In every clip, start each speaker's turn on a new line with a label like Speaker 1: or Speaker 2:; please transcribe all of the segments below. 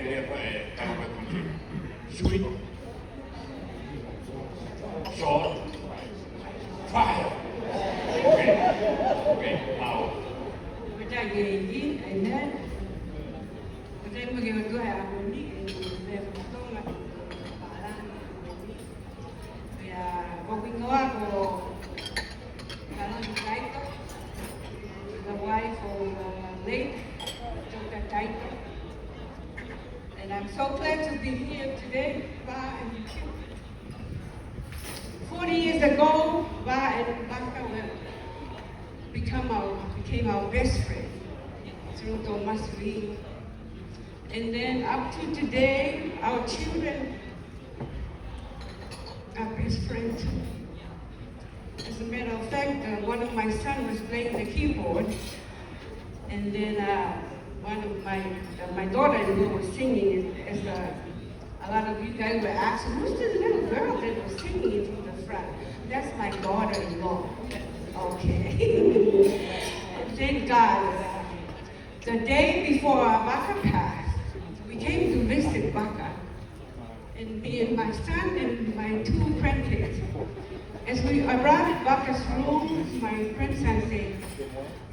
Speaker 1: เรียกว่าการมาทำชีวิตสอนฝ่ายเอา
Speaker 2: Kita gigi, amen. Kita magiging ako ni, meron nga parang kaya gawin ko ako Taito, the wife of late Dr. Taito. And I'm so glad to be here today, Ba and Q. 40 years ago, Ba and Vaka became our best friend through Thomas Lee. And then up to today, our children are best friends. As a matter of fact, one of my sons was playing the keyboard, and then one of my daughter-in-law was singing. As a lot of you guys were asking, who's the little girl that was singing from the front? That's my daughter-in-law. Okay. Thank God. The day before Vaka passed, we came to visit Vaka. And me and my son and my two grandkids. As we arrived at Vaka's room, my grandson said,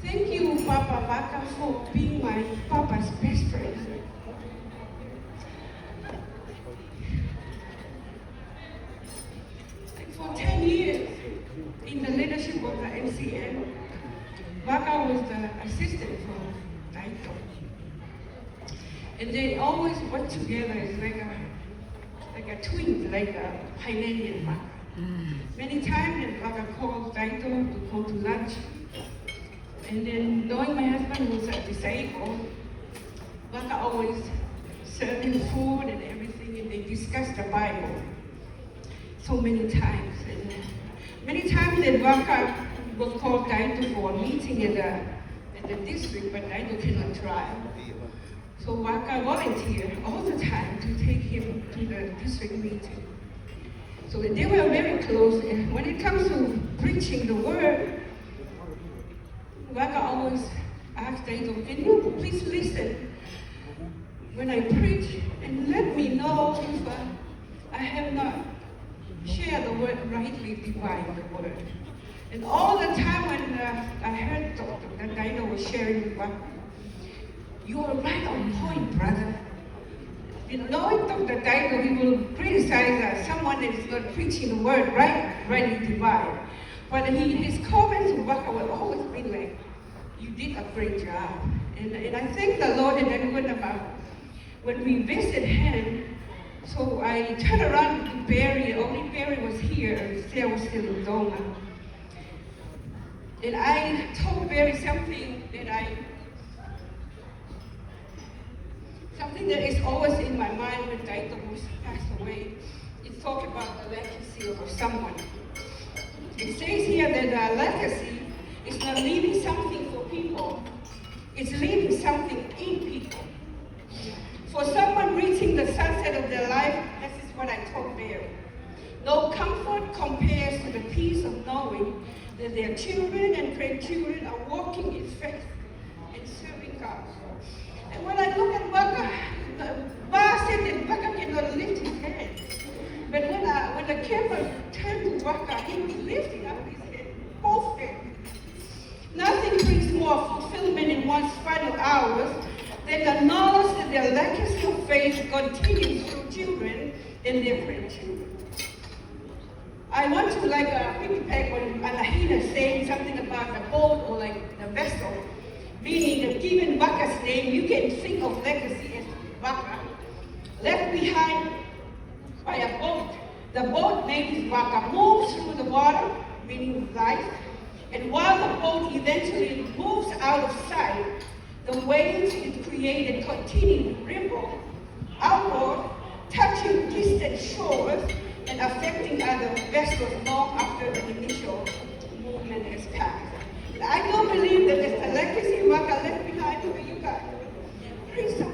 Speaker 2: "Thank you, Papa Vaka, for being my Papa's best friend." For 10 years, in the leadership of the MCM, Vaka was the assistant for Taito. And they always work together as like a twin, like a Taimani and Vaka. Many times Vaka called Taito to go to lunch. And then knowing my husband was disabled, Vaka always served him food and everything, and they discussed the Bible so many times. And many times that Vaka will call Taito for a meeting at the district, but Taito cannot drive. So Vaka volunteered all the time to take him to the district meeting. So they were very close. And when it comes to preaching the word, Vaka always asked Taito, "Can you please listen when I preach and let me know if I have not shared the word rightly, divine the word." And all the time when I heard that Taito was sharing with Vaka, "You are right on point, brother." You know, knowing Dr. Taito, he will criticize someone that is not preaching the word rightly divine. But his comments to Vaka will always be like, "You did a great job." And I thank the Lord. And then when we visit him, so I turned around to Barry. Only Barry was here, and Sarah was still in Zona. And I told Barry something that is always in my mind when Taito was passed away. It talked about the legacy of someone. It says here that the legacy is not leaving something for people, it's leaving something in people. For someone reaching the sunset of their life, this is what I told Barry. No comfort compares to the peace of knowing that their children and grandchildren are walking in faith and serving God. And when I look at Vaka, Ba said that Vaka cannot lift his head. But when the camera turned to Vaka, he was lifting up his head, both hands. Nothing brings more fulfillment in one's final hours than the knowledge that their legacy of faith continues through children and their grandchildren. I want to piggyback on Anahina saying something about the boat or like the vessel, meaning that given Vaka's name, you can think of legacy as Vaka, left behind by a boat. The boat named Vaka moves through the water, meaning life, and while the boat eventually moves out of sight, the waves it created continue to ripple outward, touching distant shores and affecting other vessels long after the initial movement has passed. And I do believe that there's a legacy Vaka left behind for you guys. Praise the